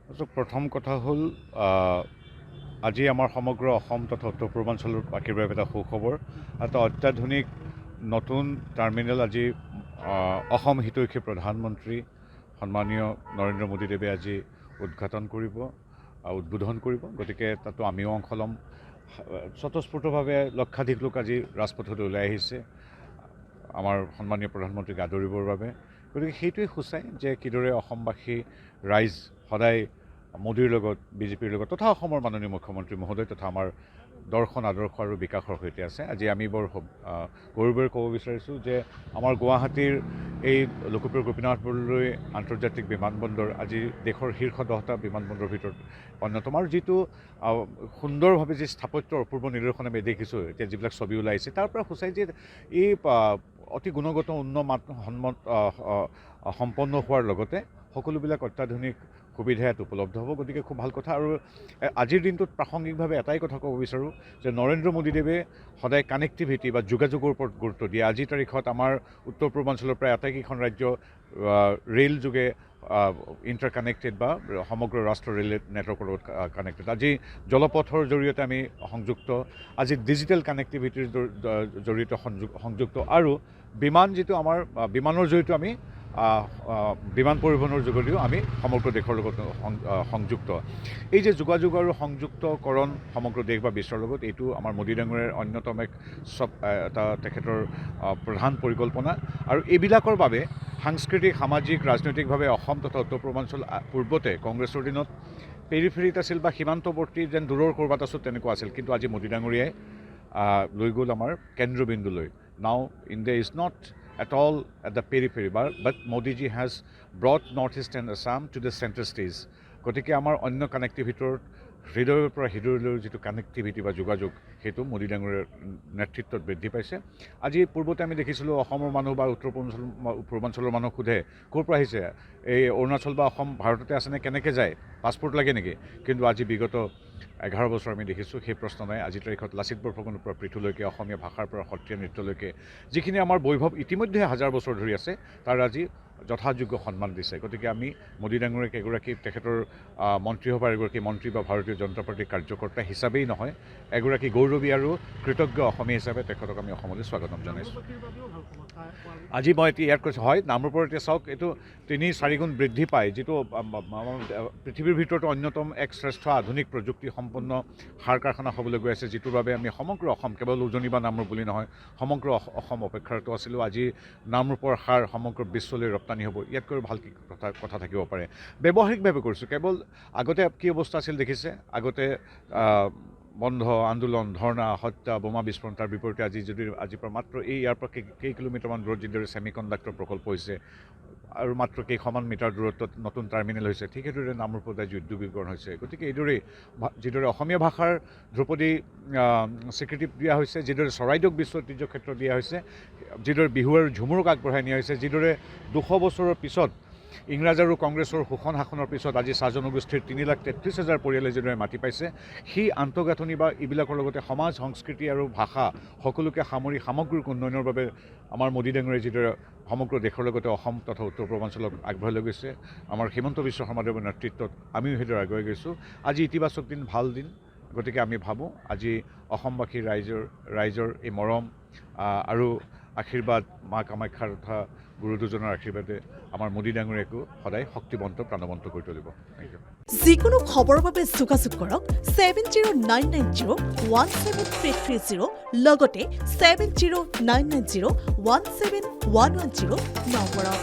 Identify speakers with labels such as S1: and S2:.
S1: প্ৰথম কথা হ'ল আজি আমাৰ সমগ্ৰ অসম তথা উত্তৰ পূৰ্বাঞ্চলৰ বাকীৰ বাবে এটা সুখবৰ। এটা অত্যাধুনিক নতুন টাৰ্মিনেল আজি অসম হিতৈষী প্ৰধানমন্ত্ৰী সন্মানীয় নৰেন্দ্ৰ মোদীদেৱে আজি উদ্বোধন কৰিব। গতিকে তাতো আমিও অংশ ল'ম। স্বতঃস্ফূৰ্তভাৱে লক্ষাধিক লোক আজি ৰাজপথলৈ ওলাই আহিছে আমাৰ সন্মানীয় প্ৰধানমন্ত্ৰীক আদৰিবৰ বাবে। গতিকে সেইটোৱে সূচায় যে কিদৰে অসমবাসী ৰাইজ সদায় মোদীৰ লগত বিজেপিৰ লগত তথা অসমৰ মাননীয় মুখ্যমন্ত্ৰী মহোদয় তথা আমাৰ দৰ্শন আদৰ্শ আৰু বিকাশৰ সৈতে আছে। আজি আমি বৰ গৌৰৱেৰে ক'ব বিচাৰিছোঁ যে আমাৰ গুৱাহাটীৰ এই লোকপ্ৰিয় গোপীনাথ বৰদলৈ আন্তৰ্জাতিক বিমানবন্দৰ আজি দেশৰ শীৰ্ষ 10টা বিমানবন্দৰৰ ভিতৰত অন্যতম। আৰু যিটো সুন্দৰভাৱে যি স্থাপত্যৰ অপূৰ্ব নিদৰ্শন আমি দেখিছোঁ, এতিয়া যিবিলাক ছবি ওলাইছে তাৰ পৰা সূচায় যে এই অতি গুণগত সম্পন্ন হোৱাৰ লগতে সকলোবিলাক অত্যাধুনিক সুবিধা ইয়াত উপলব্ধ হ'ব। গতিকে খুব ভাল কথা। আৰু আজিৰ দিনটোত প্ৰাসংগিকভাৱে এটাই কথা ক'ব বিচাৰোঁ যে নৰেন্দ্ৰ মোদীদেৱে সদায় কানেক্টিভিটি বা যোগাযোগৰ ওপৰত গুৰুত্ব দিয়ে। আজিৰ তাৰিখত আমাৰ উত্তৰ পূৰ্বাঞ্চলৰ প্ৰায় আটাইকেইখন ৰাজ্য ৰে'ল যোগে ইণ্টাৰ কানেক্টেড বা সমগ্ৰ ৰাষ্ট্ৰৰ ৰেল নেটৱৰ্কৰ লগত কানেক্টেড। আজি জলপথৰ জৰিয়তে আমি সংযুক্ত, আজি ডিজিটেল কানেক্টিভিটিৰ জৰিয়তে সংযুক্ত, আৰু বিমান যিটো আমাৰ বিমানৰ জৰিয়তে আমি বিমান পৰিবহণৰ যোগেদিও আমি সমগ্ৰ দেশৰ লগত সংযুক্ত। এই যে যোগাযোগ আৰু সংযুক্তকৰণ সমগ্ৰ দেশ বা বিশ্বৰ লগত, এইটো আমাৰ মোদী ডাঙৰীয়াৰ অন্যতম এটা তেখেতৰ প্ৰধান পৰিকল্পনা। আৰু এইবিলাকৰ বাবে সাংস্কৃতিক, সামাজিক, ৰাজনৈতিকভাৱে অসম তথা উত্তৰ পূৰ্বাঞ্চল পূৰ্বতে কংগ্ৰেছৰ দিনত পেৰিফেৰীত আছিল বা সীমান্তৱৰ্তী যেন দূৰৰ ক'ৰবাত আছোঁ তেনেকুৱা আছিল, কিন্তু আজি মোদী ডাঙৰীয়াই লৈ গ'ল আমাৰ কেন্দ্ৰবিন্দুলৈ। নাও India is not at all at the periphery, but Modi ji has brought Northeast and Assam to the center stage. গতিকে আমাৰ অন্য কানেক্টিভিটিৰ হৃদয়ৰ পৰা হৃদয়লৈ যিটো কানেক্টিভিটি বা যোগাযোগ, সেইটো মোদী ডাঙৰীয়াৰ নেতৃত্বত বৃদ্ধি পাইছে। আজি পূৰ্বতে আমি দেখিছিলোঁ অসমৰ মানুহ বা উত্তৰ পূৰ্বাঞ্চলৰ মানুহ সোধে ক'ৰ পৰা আহিছে, এই অৰুণাচল বা অসম ভাৰততে আছেনে, কেনেকৈ যায়, পাছপৰ্ট লাগে নেকি? কিন্তু আজি বিগত 11 বছৰ আমি দেখিছোঁ সেই প্ৰশ্ন নাই। আজিৰ তাৰিখত লাচিত বৰফুকনৰ পৰা পৃথুলৈকে, অসমীয়া ভাষাৰ পৰা সত্ৰীয়া নৃত্যলৈকে যিখিনি আমাৰ বৈভৱ ইতিমধ্যে হাজাৰ বছৰ ধৰি আছে, তাৰ আজি যথাযোগ্য সন্মান দিছে। গতিকে আমি মোদী ডাঙৰীয়াক এগৰাকী তেখেতৰ মন্ত্ৰীসভাৰ এগৰাকী মন্ত্ৰী বা ভাৰতীয় জনতা পাৰ্টীৰ কাৰ্যকৰ্তা হিচাপেই নহয়, এগৰাকী গৌৰৱী আৰু কৃতজ্ঞ অসমীয়া হিচাপে তেখেতক আমি অসমলৈ স্বাগতম জনাইছোঁ। আজি মই এতিয়া ইয়াত কৈছোঁ, হয় নামৰূপৰ এতিয়া চাওক, এইটো 3-4 গুণ বৃদ্ধি পায়, যিটো পৃথিৱীৰ ভিতৰত অন্যতম এক শ্ৰেষ্ঠ আধুনিক প্ৰযুক্তি সম্পন্ন সাৰ কাৰখানা হ'বলৈ গৈ আছে, যিটোৰ বাবে আমি সমগ্ৰ অসম, কেৱল উজনি বা নামৰূপ বুলি নহয়, সমগ্ৰ অসম অপেক্ষাৰত আছিলোঁ। আজি নামৰূপৰ সাৰ সমগ্ৰ বিশ্বলৈ ৰপ্তানি হ'ব। ইয়াতকৈ ভাল কি কথা থাকিব পাৰে? ব্যৱহাৰিকভাৱে কৰিছোঁ। কেৱল আগতে কি অৱস্থা আছিল দেখিছে, আগতে বন্ধ, আন্দোলন, ধৰ্ণা, হত্যা, বোমা বিস্ফোৰণ, তাৰ বিপৰীতে আজিৰ পৰা মাত্ৰ ইয়াৰ পৰা কেই কিলোমিটাৰমান দূৰত যিদৰে ছেমি কণ্ডাক্টৰ প্ৰকল্প হৈছে আৰু মাত্ৰ কেইশমান মিটাৰ দূৰত্বত নতুন টাৰ্মিনেল হৈছে, ঠিক সেইদৰে নামৰূপত আজি উদ্যোগীকৰণ হৈছে। গতিকে এইদৰেই যিদৰে অসমীয়া ভাষাৰ ধ্ৰুপদী স্বীকৃতি দিয়া হৈছে, যিদৰে চৰাইদেউক বিশ্ব ঐতিহ্য ক্ষেত্ৰ দিয়া হৈছে, যিদৰে বিহু আৰু ঝুমুৰক আগবঢ়াই নিয়া হৈছে, যিদৰে 200 বছৰৰ পিছত ইংৰাজ আৰু কংগ্ৰেছৰ শোষণ শাসনৰ পিছত আজি চাহ জনগোষ্ঠীৰ 3,33,000 পৰিয়ালে যিদৰে মাটি পাইছে, সেই আন্তঃগাঁথনি বা এইবিলাকৰ লগতে সমাজ, সংস্কৃতি আৰু ভাষা সকলোকে সামৰি সামগ্ৰিক উন্নয়নৰ বাবে আমাৰ মোদী ডাঙৰীয়াই যিদৰে সমগ্ৰ দেশৰ লগতে অসম তথা উত্তৰ পূৰ্বাঞ্চলক আগবঢ়াই লৈ গৈছে, আমাৰ হিমন্ত বিশ্ব শৰ্মাদেৱৰ নেতৃত্বত আমিও সেইদৰে আগুৱাই গৈছোঁ। আজি ইতিবাচক দিন, ভাল দিন। গতিকে আমি ভাবোঁ আজি অসমবাসী ৰাইজৰ এই মৰম আৰু আশীৰ্বাদ, মা কামাখ্যাৰ তথা গুৰু দুজনৰ আশীৰ্বাদে আমাৰ মোদী ডাঙৰীয়াকো সদায় শক্তিবন্ত, প্ৰাণৱন্ত কৰি তুলিব। Thank you.
S2: যিকোনো খবৰৰ বাবে যোগাযোগ কৰক 7099017330 লগতে 7099017110 নম্বৰত।